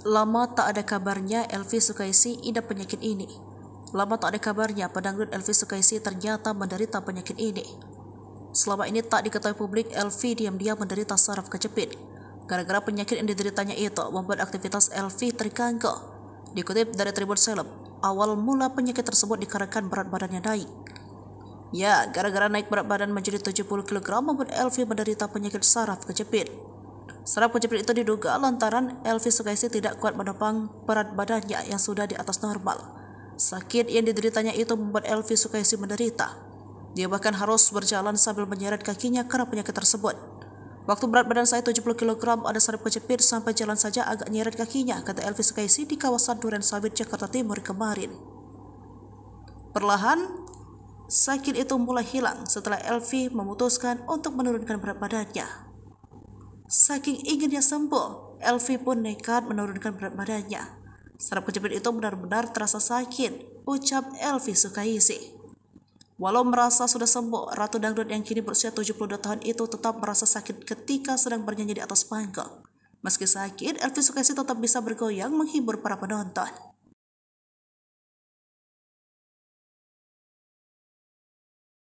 Lama tak ada kabarnya Elvi Sukaisi idap penyakit ini. Lama tak ada kabarnya pedangdut Elvi Sukaisi ternyata menderita penyakit ini. Selama ini tak diketahui publik, Elvi diam-diam menderita saraf kejepit. Gara-gara penyakit yang dideritanya itu membuat aktivitas Elvi terganggu. Dikutip dari Tribun Seleb, awal mula penyakit tersebut dikarenakan berat badannya naik. Ya, gara-gara naik berat badan menjadi 70 kg membuat Elvi menderita penyakit saraf kejepit. Saraf kejepit itu diduga lantaran Elvi Sukaisi tidak kuat menopang berat badannya yang sudah di atas normal. Sakit yang dideritanya itu membuat Elvi Sukaisi menderita. Dia bahkan harus berjalan sambil menyeret kakinya karena penyakit tersebut. Waktu berat badan saya 70 kg ada saraf kejepit sampai jalan saja agak nyeret kakinya, kata Elvi Sukaisi di kawasan Durensawit, Jakarta Timur kemarin. Perlahan, sakit itu mulai hilang setelah Elvi memutuskan untuk menurunkan berat badannya. Saking inginnya sembuh, Elvi pun nekat menurunkan berat badannya. Saraf kejepit itu benar-benar terasa sakit, ucap Elvi Sukaisi. Walau merasa sudah sembuh, Ratu Dangdut yang kini berusia 72 tahun itu tetap merasa sakit ketika sedang bernyanyi di atas panggung. Meski sakit, Elvi Sukaisi tetap bisa bergoyang menghibur para penonton.